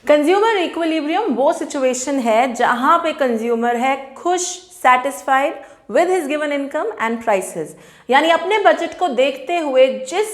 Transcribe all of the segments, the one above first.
Consumer equilibrium वो situation है जहां पे कंज्यूमर है खुश, satisfied with his given income and prices, यानी अपने बजट को देखते हुए जिस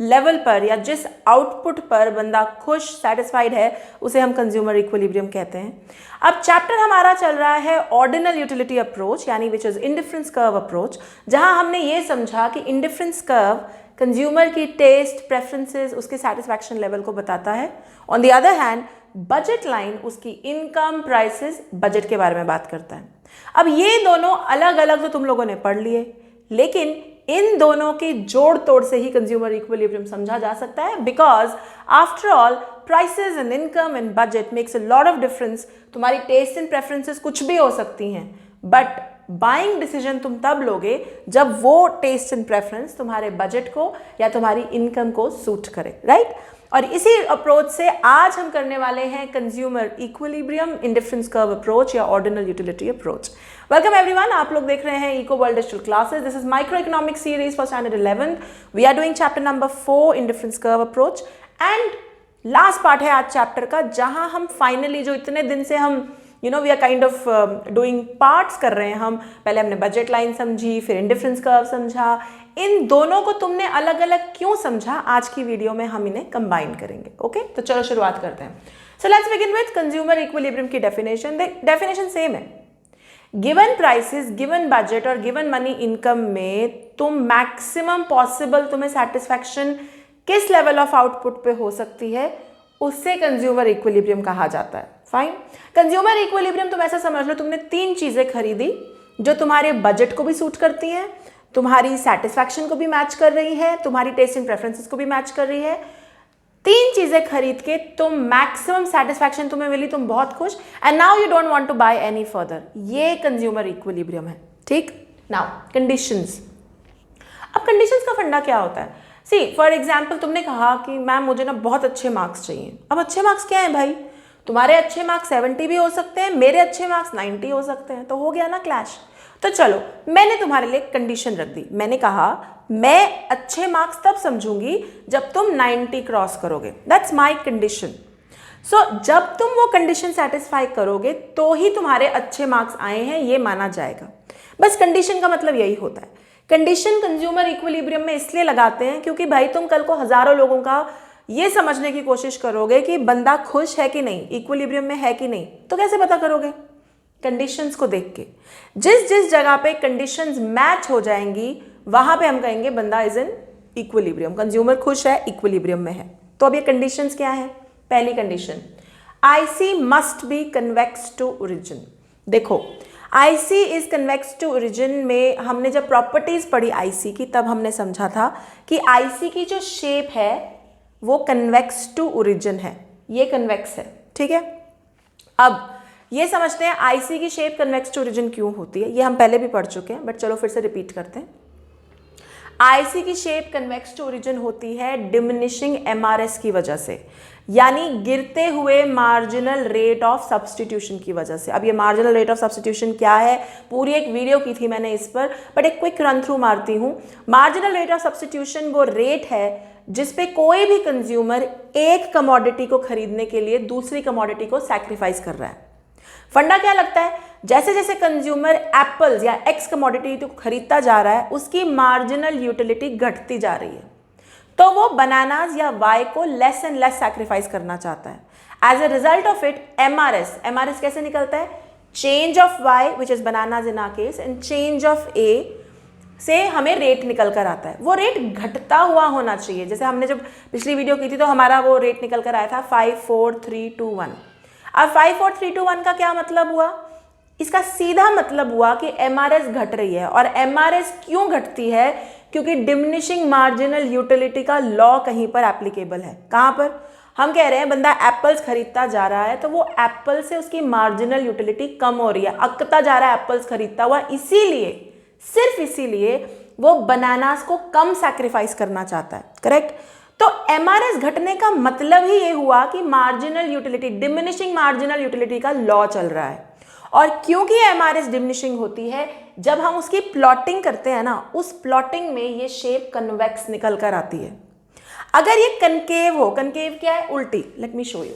लेवल पर या जिस आउटपुट पर बंदा खुश, सेटिस्फाइड है, उसे हम कंज्यूमर इक्विलिब्रियम कहते हैं। अब चैप्टर हमारा चल रहा है ऑर्डिनल यूटिलिटी अप्रोच, यानी which is indifference curve approach, जहां हमने ये समझा कि इंडिफरेंस कर्व कंज्यूमर की टेस्ट, प्रेफरेंसेस, उसके सेटिस्फैक्शन लेवल को बताता है। On the other hand budget line उसकी इनकम, प्राइसेस, बजट के बारे में बात करता है। अब ये दोनों अलग अलग तो तुम लोगों ने पढ़ लिए, लेकिन इन दोनों के जोड़ तोड़ से ही कंज्यूमर इक्विलिब्रियम समझा जा सकता है, because after all prices and income and budget makes a lot of difference. तुम्हारी टेस्ट एंड प्रेफरेंसेस कुछ भी हो सकती हैं, बट बाइंग डिसीजन तुम तब लोगे जब वो टेस्ट एंड प्रेफरेंस तुम्हारे बजट को या तुम्हारी इनकम को सूट करे, राइट? और इसी अप्रोच से आज हम करने वाले हैं consumer equilibrium indifference curve approach या ordinal utility approach. Welcome everyone, आप लोग देख रहे हैं eco world digital classes. This is micro economic series for standard 11th। We are doing chapter number 4 indifference curve approach, and last part है आज chapter का, जहां हम फाइनली जो इतने दिन से हम we are kind of doing parts कर रहे हैं। हम पहले हमने बजट लाइन समझी, फिर इंडिफरेंस कर्व समझा। इन दोनों को तुमने अलग अलग क्यों समझा, आज की वीडियो में हम इन्हें कंबाइन करेंगे। ओके, तो चलो शुरुआत करते हैं। So let's begin with consumer equilibrium की डेफिनेशन। डेफिनेशन सेम है। गिवन प्राइसेस, गिवन बजट और गिवन मनी इनकम में तुम मैक्सिमम पॉसिबल तुम्हें सेटिस्फैक्शन किस लेवल ऑफ आउटपुट पे हो सकती है, उससे कंज्यूमर इक्विलिब्रियम कहा जाता है। फाइन। कंज्यूमर इक्विलिब्रियम तुम ऐसा समझ लो, तुमने 3 चीजें खरीदी जो तुम्हारे बजट को भी सूट करती हैं, तुम्हारी सेटिस्फैक्शन को भी मैच कर रही है, तुम्हारी टेस्ट एंड प्रेफरेंसेस को भी मैच कर रही है। 3 चीजें खरीद के तुम मैक्सिमम सेटिस्फैक्शन तुम्हें मिली, तुम बहुत खुश, and now you don't want to buy any further. ये कंज्यूमर इक्विलिब्रियम है। ठीक। Now conditions. अब कंडीशंस का फंडा क्या होता है? सी फॉर एग्जाम्पल, तुमने कहा कि मैम मुझे ना बहुत अच्छे मार्क्स चाहिए। अब अच्छे मार्क्स क्या है भाई? तुम्हारे अच्छे मार्क्स 70 भी हो सकते हैं, मेरे अच्छे मार्क्स 90 हो सकते हैं, तो हो गया ना क्लैश। तो चलो, मैंने तुम्हारे लिए कंडीशन रख दी। मैंने कहा मैं अच्छे मार्क्स तब समझूंगी जब तुम 90 क्रॉस करोगे। That's my condition. सो जब तुम वो कंडीशन सेटिस्फाई करोगे तो ही तुम्हारे अच्छे मार्क्स आए हैं, ये माना जाएगा। बस कंडीशन का मतलब यही होता है। कंडीशन कंज्यूमर इक्विलिब्रियम में इसलिए लगाते हैं क्योंकि भाई तुम कल को हजारों लोगों का ये समझने की कोशिश करोगे कि बंदा खुश है कि नहीं, इक्विलिब्रियम में है कि नहीं, तो कैसे पता करोगे? कंडीशंस को देख के। जिस जिस जगह पे कंडीशंस मैच हो जाएंगी वहां पे हम कहेंगे बंदा इज इन इक्विलिब्रियम, कंज्यूमर खुश है, इक्विलिब्रियम में है। तो अब ये कंडीशंस क्या है? पहली condition, IC must be convex to origin. देखो, IC is convex to origin में हमने जब प्रॉपर्टीज पढ़ी आईसी की, तब हमने समझा था कि आईसी की जो शेप है वो कन्वेक्स टू ओरिजिन है, ये कन्वेक्स है। ठीक है। अब ये समझते हैं आईसी की शेप कन्वेक्स टू ओरिजिन क्यों होती है। ये हम पहले भी पढ़ चुके हैं, बट चलो फिर से रिपीट करते हैं। आईसी की शेप कन्वेक्स टू ओरिजिन होती है डिमिनिशिंग एमआरएस की वजह से, यानी गिरते हुए मार्जिनल रेट ऑफ सब्स्टिट्यूशन की वजह से। अब ये मार्जिनल रेट ऑफ सब्स्टिट्यूशन क्या है, पूरी एक वीडियो की थी मैंने इस पर, बट एक क्विक रन थ्रू मारती हूँ। मार्जिनल रेट ऑफ सब्स्टिट्यूशन वो रेट है जिसपे कोई भी कंज्यूमर एक कमोडिटी को खरीदने के लिए दूसरी कमोडिटी को सैक्रिफाइस कर रहा है। फंडा क्या लगता है? जैसे जैसे कंज्यूमर एप्पल्स या एक्स कमोडिटी को खरीदता जा रहा है, उसकी मार्जिनल यूटिलिटी घटती जा रही है, तो वो बनानास या वाई को लेस एंड लेस सैक्रिफाइस करना चाहता है। As a result of it MRS कैसे निकलता है? Change of Y which is bananas in our case and change of A से हमें रेट निकल कर आता है। वो रेट घटता हुआ होना चाहिए। जैसे हमने जब पिछली वीडियो की थी तो हमारा वो रेट निकल कर आया था 5 4 3 2 1। अब 5 4 3 2 1 का क्या मतलब हुआ? इसका सीधा मतलब हुआ कि एमआरएस घट रही है। और एमआरएस क्यों घटती है? क्योंकि डिमिनिशिंग मार्जिनल यूटिलिटी का लॉ कहीं पर एप्लीकेबल है। कहां पर? हम कह रहे हैं बंदा एप्पल्स खरीदता जा रहा है, तो वो एप्पल से उसकी मार्जिनल यूटिलिटी कम हो रही है, अकता जा रहा है एप्पल्स खरीदता हुआ, इसीलिए, सिर्फ इसीलिए वो बनानास को कम सैक्रिफाइस करना चाहता है। करेक्ट? तो एमआरएस घटने का मतलब ही ये हुआ कि marginal utility, diminishing marginal utility का लॉ चल रहा है। और क्योंकि एमआरएस डिमिनिशिंग होती है, जब हम उसकी प्लॉटिंग करते हैं ना, उस प्लॉटिंग में ये शेप कन्वेक्स निकल कर आती है। अगर ये कनकेव हो, कनकेव क्या है? उल्टी। Let me show you.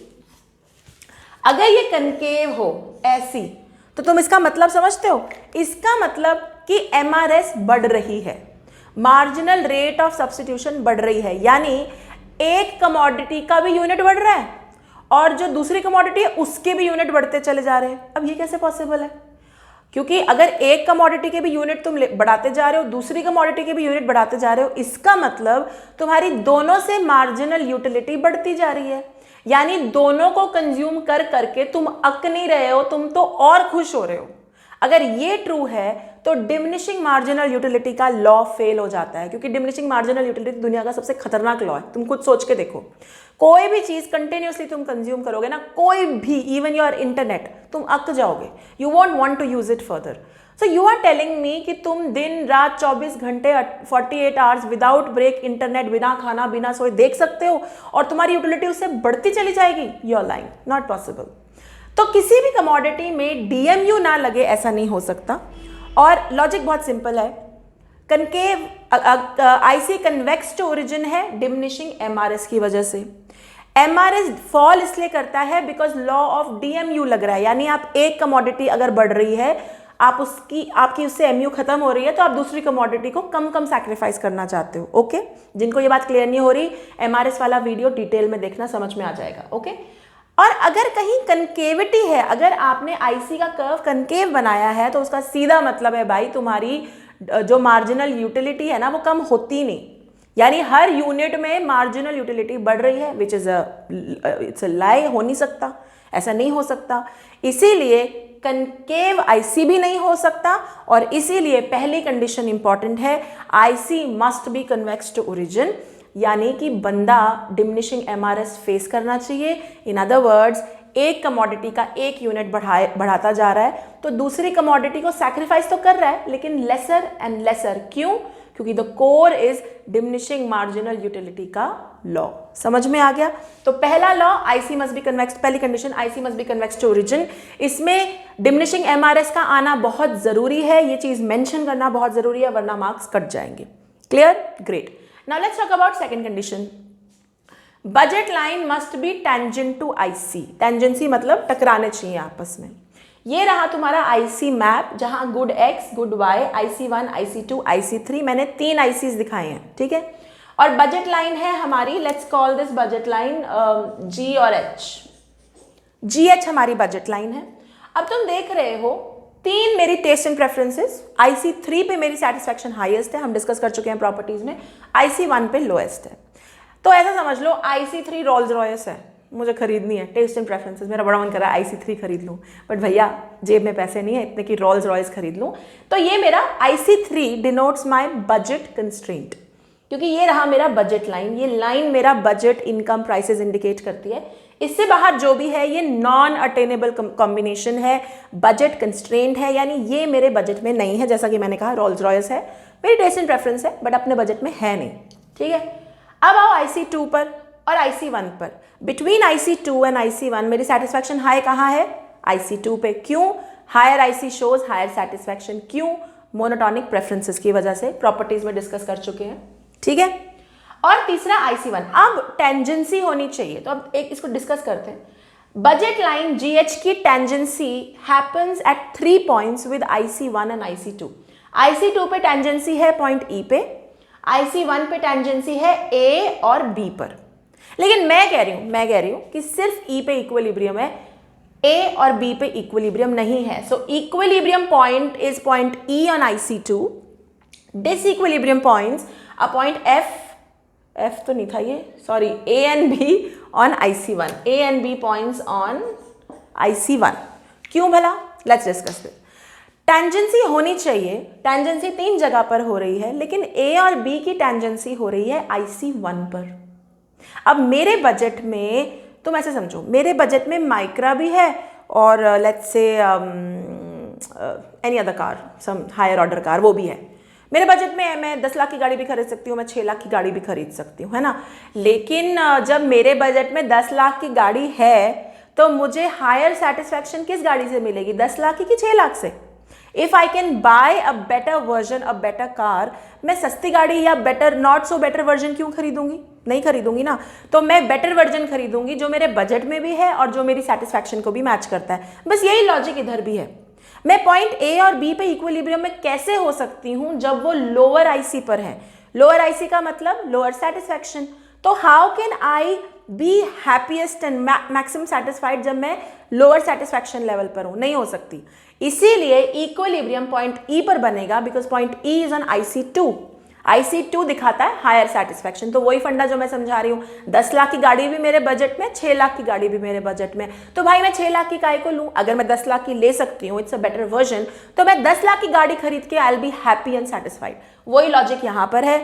अगर ये कनकेव हो ऐसी, तो तुम इसका मतलब समझते हो? इसका मतलब कि MRS बढ़ रही है, मार्जिनल रेट ऑफ सब्स्टिट्यूशन बढ़ रही है, यानी एक कमोडिटी का भी यूनिट बढ़ रहा है और जो दूसरी कमोडिटी है उसके भी यूनिट बढ़ते चले जा रहे हैं। अब ये कैसे पॉसिबल है? क्योंकि अगर एक कमोडिटी के भी यूनिट तुम बढ़ाते जा रहे हो, दूसरी कमोडिटी के भी यूनिट बढ़ाते जा रहे हो, इसका मतलब तुम्हारी दोनों से मार्जिनल यूटिलिटी बढ़ती जा रही है, यानी दोनों को कंज्यूम कर करके तुम अक नहीं रहे हो, तुम तो और खुश हो रहे हो। अगर ये ट्रू है तो डिमिनिशिंग मार्जिनल यूटिलिटी का लॉ फेल हो जाता है, क्योंकि डिमिनिशिंग मार्जिनल यूटिलिटी दुनिया का सबसे खतरनाक लॉ है। तुम खुद सोच के देखो, कोई भी चीज कंटिन्यूसली तुम कंज्यूम करोगे ना, कोई भी, इवन योर इंटरनेट, तुम अक जाओगे, you want want to use it further. So you are telling me कि तुम दिन रात 24 घंटे 48 आवर्स विदाउट ब्रेक इंटरनेट, बिना खाना बिना सोए देख सकते हो और तुम्हारी यूटिलिटी उससे बढ़ती चली जाएगी? You are lying, not possible. तो किसी भी कमोडिटी में DMU ना लगे ऐसा नहीं हो सकता। और लॉजिक बहुत सिंपल है, concave IC convex to origin है डिमिनिशिंग MRS की वजह से। MRS फॉल इसलिए करता है बिकॉज लॉ ऑफ DMU लग रहा है, यानी आप एक कमोडिटी अगर बढ़ रही है, आपकी उससे MU खत्म हो रही है, तो आप दूसरी कमोडिटी को कम कम सैक्रिफाइस करना चाहते हो। ओके, जिनको ये बात क्लियर नहीं हो रही, MRS वाला वीडियो डिटेल में देखना, समझ में आ जाएगा। ओके, और अगर कहीं कनकेविटी है, अगर आपने IC का कर्व कनकेव बनाया है, तो उसका सीधा मतलब है भाई तुम्हारी जो मार्जिनल यूटिलिटी है ना वो कम होती नहीं, यानी हर यूनिट में मार्जिनल यूटिलिटी बढ़ रही है, विच इज इट्स अ लाई, हो नहीं सकता, ऐसा नहीं हो सकता। इसीलिए कनकेव IC भी नहीं हो सकता, और इसीलिए पहली कंडीशन इंपॉर्टेंट है, IC must be convex to origin, यानी कि बंदा डिमिनिशिंग MRS फेस करना चाहिए। इन अदर वर्ड्स, एक कमोडिटी का एक यूनिट बढ़ाता जा रहा है, तो दूसरी कमोडिटी को सैक्रिफाइस तो कर रहा है, लेकिन लेसर एंड लेसर। क्यों? क्योंकि the core is diminishing marginal utility का लॉ। समझ में आ गया? तो पहला law, IC must be convex, पहली condition IC must be convex to origin. इसमें डिमिनिशिंग MRS का आना बहुत जरूरी है, ये चीज मेंशन करना बहुत जरूरी है, वरना मार्क्स कट जाएंगे। Clear? Great. Now let's talk about second condition. Budget line must be tangent to IC. Tangency मतलब टकराने चाहिए आपस में। ये रहा तुम्हारा IC मैप, जहां good X, good Y, IC1, IC2, IC3, मैंने 3 ICs दिखाए हैं, ठीक है। और बजट लाइन है हमारी, let's call this budget line G और H। GH हमारी बजट लाइन है। अब तुम देख रहे हो 3 मेरी टेस्ट एंड प्रेफरेंसेस, IC3 पे मेरी सेटिस्फैक्शन हाईएस्ट है, हम डिस्कस कर चुके हैं प्रॉपर्टीज में, IC1 पे लोएस्ट है। तो ऐसा समझ लो IC3 रोल्स रॉयस है, मुझे खरीदनी है, टेस्ट एंड प्रेफरेंसेस, मेरा बड़ा मन कर रहा है IC3 खरीद लूँ, बट भैया जेब में पैसे नहीं है इतने कि रोल्स रॉयस खरीद लूँ। तो ये मेरा IC3 denotes my budget constraint, क्योंकि ये रहा मेरा बजट लाइन, ये लाइन मेरा बजट इनकम प्राइसेस इंडिकेट करती है। इससे बाहर जो भी है ये नॉन अटेनेबल कॉम्बिनेशन है, बजट कंस्ट्रेंट है, यानी ये मेरे बजट में नहीं है। जैसा कि मैंने कहा रोल्स रॉयस है, मेरी टेस्ट एंड प्रेफरेंस है, बट अपने बजट में है नहीं, ठीक है। अब आओ IC2 पर और IC1 पर। बिटवीन IC2 एंड IC1 मेरी सेटिस्फैक्शन हाई कहाँ है? IC2 पे। क्यों? Higher IC shows higher satisfaction. क्यों? मोनोटॉनिक प्रेफरेंसेस की वजह से, प्रॉपर्टीज में डिस्कस कर चुके हैं, ठीक है। और तीसरा IC1। अब टेंजेंसी होनी चाहिए, तो अब एक इसको डिस्कस करते हैं। बजट लाइन GH की tangency happens at 3 points with IC1 and IC2। IC2 पे टेंजेंसी है पॉइंट E पे, IC1 पे टेंजेंसी है A और B पर। लेकिन मैं कह रही हूं कि सिर्फ E पे इक्विलिब्रियम है, A और B पे इक्विलिब्रियम नहीं है। सो equilibrium point is point E on IC2, disequilibrium points a point F तो नहीं था ये, sorry, A and B on IC1, A and B points on IC1। क्यों भला? Let's discuss this. टेंजेंसी होनी चाहिए, टेंजेंसी 3 जगह पर हो रही है, लेकिन A और B की टेंजेंसी हो रही है IC1 पर। अब मेरे बजट में तुम ऐसे समझो, मेरे बजट में माइक्रा भी है और let's say any other car, some higher order car, वो भी है। मेरे बजट में मैं 10 लाख की गाड़ी भी खरीद सकती हूँ, मैं 6 लाख की गाड़ी भी खरीद सकती हूँ, है ना। लेकिन जब मेरे बजट में 10 लाख की गाड़ी है, तो मुझे हायर सेटिस्फैक्शन किस गाड़ी से मिलेगी? 10 लाख की कि 6 लाख से? If I can buy a better version, a better car, मैं सस्ती गाड़ी या better not so better version क्यों खरीदूंगी? नहीं खरीदूंगी ना। तो मैं बेटर वर्जन खरीदूंगी जो मेरे बजट में भी है और जो मेरी सेटिस्फैक्शन को भी मैच करता है। बस यही लॉजिक इधर भी है। मैं पॉइंट ए और बी पे इक्विलिब्रियम में कैसे हो सकती हूं? जब वो लोअर आईसी पर है। लोअर आईसी का मतलब लोअर सेटिस्फैक्शन। तो how can I be happiest and maximum satisfied जब मैं लोअर सेटिस्फैक्शन लेवल पर हूं? नहीं हो सकती। इसीलिए इक्विलिब्रियम पॉइंट ई पर बनेगा, because point E is on IC2। IC2 दिखाता है हायर सेटिस्फैक्शन। तो वही फंडा जो मैं समझा रही हूँ, 10 लाख की गाड़ी भी मेरे बजट में, 6 लाख की गाड़ी भी मेरे बजट में। तो भाई मैं 6 लाख की काय को लूँ? अगर मैं 10 लाख की ले सकती हूँ, इट्स अ बेटर वर्जन, तो मैं 10 लाख की गाड़ी खरीद के I will be happy and satisfied. वही लॉजिक यहाँ पर है।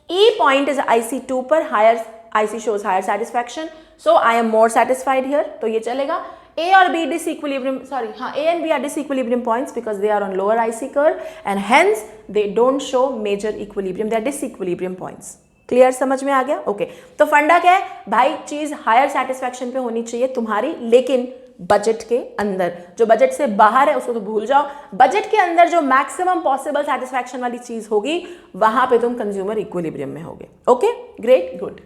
ई पॉइंट इज IC2 पर, higher IC shows higher satisfaction, so I am more satisfied here. तो ये चलेगा। A और B disequilibrium, sorry, हाँ, A and B are disequilibrium points because they are on lower IC curve and hence they don't show major equilibrium. They are disequilibrium points. Clear? समझ में आ गया? Okay. तो फंडा क्या है भाई? चीज हायर सेटिस्फैक्शन पे होनी चाहिए तुम्हारी, लेकिन बजट के अंदर। जो बजट से बाहर है उसको तो भूल जाओ। बजट के अंदर जो मैक्सिमम पॉसिबल सेटिस्फैक्शन वाली चीज होगी, वहां पे तुम कंज्यूमर इक्विलिब्रियम में होगे। Okay, great, good.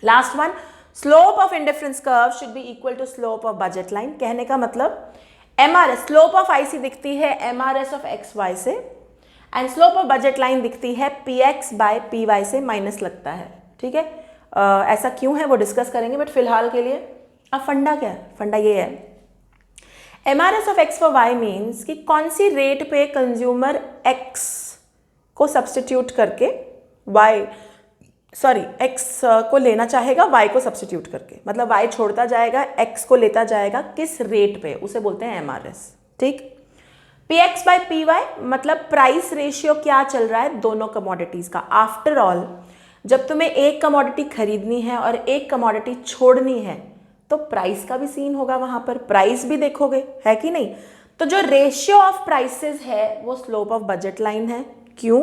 Last one, slope of indifference curve should be equal to slope of budget line. कहने का मतलब MRS, स्लोप ऑफ IC दिखती है MRS ऑफ XY से, and slope of budget line दिखती है PX बाय PY से, minus लगता है। ठीक है, ऐसा क्यों है वो डिस्कस करेंगे, बट फिलहाल के लिए अब फंडा क्या है? फंडा ये है, MRS of X for Y means कि कौन सी रेट पे कंज्यूमर X को सब्सटीट्यूट करके X को लेना चाहेगा Y को सब्सटीट्यूट करके, मतलब Y छोड़ता जाएगा, X को लेता जाएगा, किस रेट पे, उसे बोलते हैं MRS। ठीक। PX बाय PY मतलब प्राइस रेशियो क्या चल रहा है दोनों कमोडिटीज का। आफ्टर ऑल जब तुम्हें एक कमोडिटी खरीदनी है और एक कमोडिटी छोड़नी है, तो प्राइस का भी सीन होगा, वहां पर प्राइस भी देखोगे, है कि नहीं? तो जो रेशियो ऑफ प्राइसेस है वो स्लोप ऑफ बजट लाइन है। क्यों?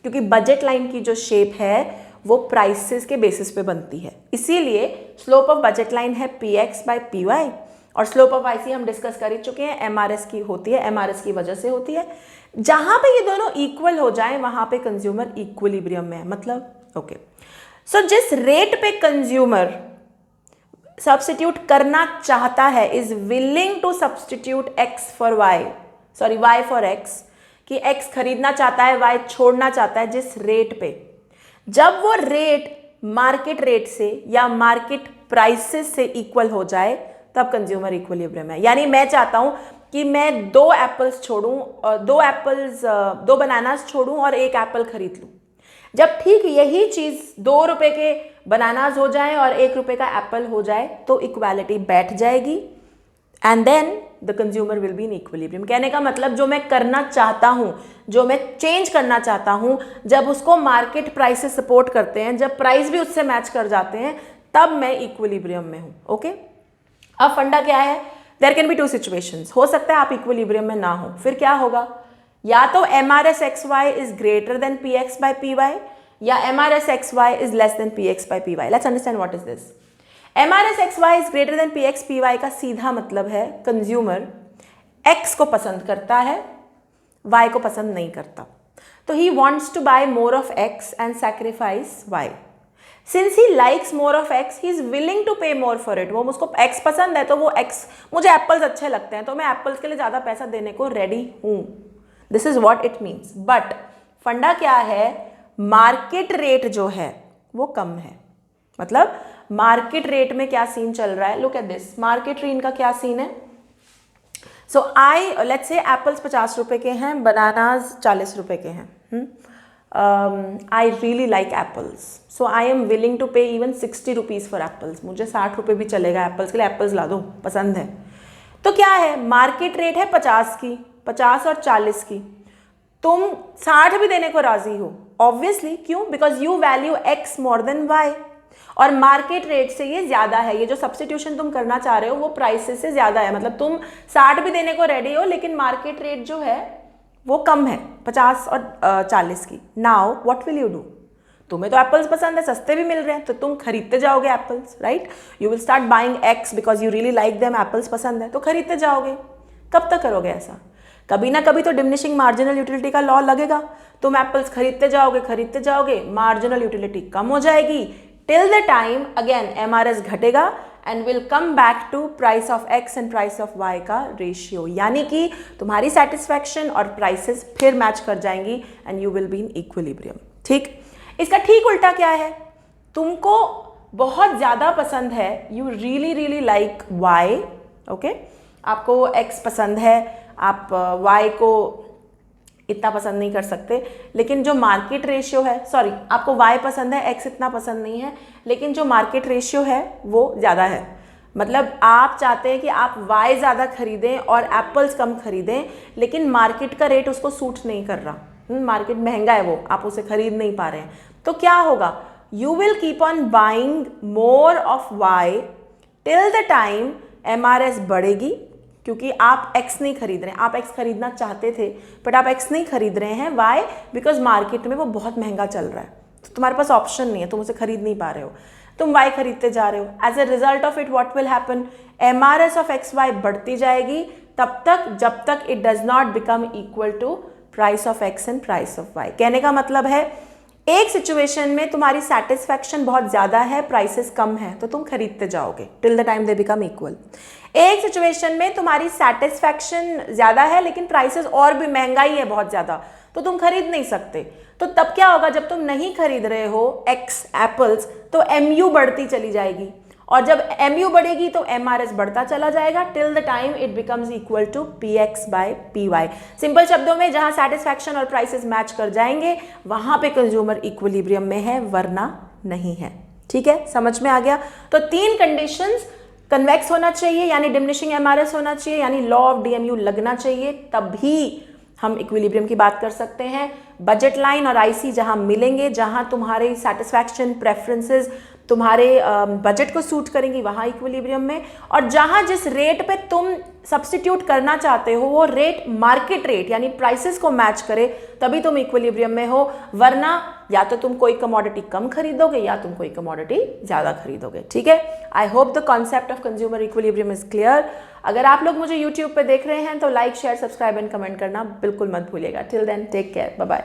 क्योंकि बजट लाइन की जो शेप है वो प्राइसेस के बेसिस पे बनती है, इसीलिए स्लोप ऑफ बजट लाइन है PX बाय PY, और स्लोप ऑफ IC हम डिस्कस कर ही चुके हैं, MRS की होती है, MRS की वजह से होती है। जहां पे ये दोनों इक्वल हो जाए वहां पे कंज्यूमर इक्विलिब्रियम में है, मतलब ओके। सो जिस रेट पे कंज्यूमर सब्स्टिट्यूट करना चाहता है, is willing to substitute X for Y, sorry Y for X, कि X खरीदना चाहता है, Y छोड़ना चाहता है, जिस रेट पे, जब वो रेट मार्केट रेट से या मार्केट प्राइसेस से इक्वल हो जाए, तब कंज्यूमर इक्विलिब्रियम है। यानी मैं चाहता हूं कि मैं 2 एप्पल्स छोड़ूं, 2 बनानास छोड़ूं और 1 एप्पल खरीद लूं। जब ठीक यही चीज 2 रुपए के बनानास हो जाए और 1 रुपए का एप्पल हो जाए, तो इक्वालिटी बैठ जाएगी, and then the consumer will be in equilibrium. कहने का मतलब जो मैं करना चाहता हूं, जो मैं चेंज करना चाहता हूं, जब उसको मार्केट प्राइस से सपोर्ट करते हैं, जब प्राइस भी उससे मैच कर जाते हैं, तब मैं इक्विलिब्रियम में हूं। ओके। अब फंडा क्या है? There can be 2 situations. हो सकता है आप इक्विलिब्रियम में ना हो, फिर क्या होगा? या तो MRS XY is greater than PX by PY, या MRS XY is less than PX by PY। Let's understand what is this. MRS XY is greater than PX PY का सीधा मतलब है कंज्यूमर X को पसंद करता है, Y को पसंद नहीं करता, तो he wants to buy more of X and sacrifice Y. Since he likes more of X, he is willing to pay more for it. वो उसको X पसंद है तो वो X, मुझे एप्पल्स अच्छे लगते हैं तो मैं एप्पल्स के लिए ज़्यादा पैसा देने को रेडी हूँ। This is what it means. But फंडा क्या है? मार्केट रेट जो है वो कम है। मतलब मार्केट रेट में क्या सीन चल रहा है? Look at this, market rate का क्या सीन है? सो लेट्स से एप्पल्स 50 रुपए के हैं, बनानाज 40 रुपए के हैं। I really like apples, so I am willing to pay even 60 rupees for apples. मुझे 60 रुपये भी चलेगा एप्पल्स के लिए, एप्पल्स ला दो, पसंद है। तो क्या है? मार्केट रेट है 50 की, 50 और 40 की, तुम 60 भी देने को राजी हो, ऑब्वियसली। क्यों? Because you value X more than Y, और मार्केट रेट से ये ज्यादा है। ये जो सब्स्टिट्यूशन तुम करना चाह रहे हो वो प्राइसेस से ज्यादा है, मतलब तुम 60 भी देने को रेडी हो, लेकिन मार्केट रेट जो है वो कम है, 50 और 40 की। Now what will you do? तुम्हें तो एप्पल्स पसंद है, सस्ते भी मिल रहे हैं, तो तुम खरीदते जाओगे apples, right? You will start buying X because you really like them, apples पसंद है तो खरीदते जाओगे। कब तक करोगे ऐसा? कभी ना कभी तो डिमिनिशिंग मार्जिनल यूटिलिटी का लॉ लगेगा। तुम एप्पल्स खरीदते जाओगे, मार्जिनल यूटिलिटी कम हो जाएगी, till the time again MRS घटेगा and will come back to price of X and price of Y का रेशियो, यानी कि तुम्हारी सेटिस्फैक्शन और प्राइसेस फिर मैच कर जाएंगी and you will be in equilibrium. ठीक, इसका ठीक उल्टा क्या है, तुमको बहुत ज़्यादा पसंद है, you really like Y, okay, आपको X पसंद है, आप Y को इतना पसंद नहीं कर सकते, लेकिन जो मार्केट रेशियो है, सॉरी आपको Y पसंद है, X इतना पसंद नहीं है, लेकिन जो मार्केट रेशियो है वो ज़्यादा है। मतलब आप चाहते हैं कि आप Y ज़्यादा खरीदें और एप्पल्स कम खरीदें, लेकिन मार्केट का रेट उसको सूट नहीं कर रहा, मार्केट महंगा है, वो आप उसे खरीद नहीं पा रहे हैं, तो क्या होगा, you will keep on buying more of Y till the time MRS बढ़ेगी, क्योंकि आप X नहीं खरीद रहे हैं, आप X खरीदना चाहते थे बट आप X नहीं खरीद रहे हैं, वाई, बिकॉज मार्केट में वो बहुत महंगा चल रहा है, तो तुम्हारे पास ऑप्शन नहीं है, तुम उसे खरीद नहीं पा रहे हो, तुम Y खरीदते जा रहे हो। As a result of it what will happen, MRS of XY बढ़ती जाएगी तब तक जब तक it does not become equal to price of X and price of Y। कहने का मतलब है एक सिचुएशन में तुम्हारी सेटिस्फैक्शन बहुत ज़्यादा है, प्राइसेस कम है, तो तुम खरीदते जाओगे till the time they become equal. एक सिचुएशन में तुम्हारी सेटिस्फैक्शन ज़्यादा है लेकिन प्राइसेस और भी महंगाई है बहुत ज़्यादा, तो तुम खरीद नहीं सकते, तो तब क्या होगा, जब तुम नहीं खरीद रहे हो X एप्पल्स तो MU बढ़ती चली जाएगी, और जब MU बढ़ेगी तो MRS बढ़ता चला जाएगा till the time it becomes equal to PX by PY। Simple शब्दों में जहां सेटिस्फैक्शन और प्राइसेस मैच कर जाएंगे वहां पे कंज्यूमर इक्विलिब्रियम में है, वरना नहीं है। ठीक है, समझ में आ गया। तो 3 कंडीशंस, कन्वेक्स होना चाहिए यानी डिमिनिशिंग MRS होना चाहिए, यानी लॉ ऑफ DMU लगना चाहिए, तभी हम इक्विलिब्रियम की बात कर सकते हैं। बजट लाइन और IC जहां मिलेंगे, जहां तुम्हारे सेटिस्फैक्शन प्रेफरेंसेस तुम्हारे बजट को सूट करेंगी, वहां इक्विलिब्रियम में, और जहां जिस रेट पे तुम सब्स्टिट्यूट करना चाहते हो वो रेट मार्केट रेट यानी प्राइसेस को मैच करे, तभी तुम इक्विलिब्रियम में हो, वरना या तो तुम कोई कमोडिटी कम खरीदोगे या तुम कोई कमोडिटी ज़्यादा खरीदोगे। ठीक है, I hope the concept of consumer equilibrium is clear. अगर आप लोग मुझे यूट्यूब पे देख रहे हैं तो like, share, subscribe and comment करना बिल्कुल मत भूलिएगा। Till then take care, bye bye.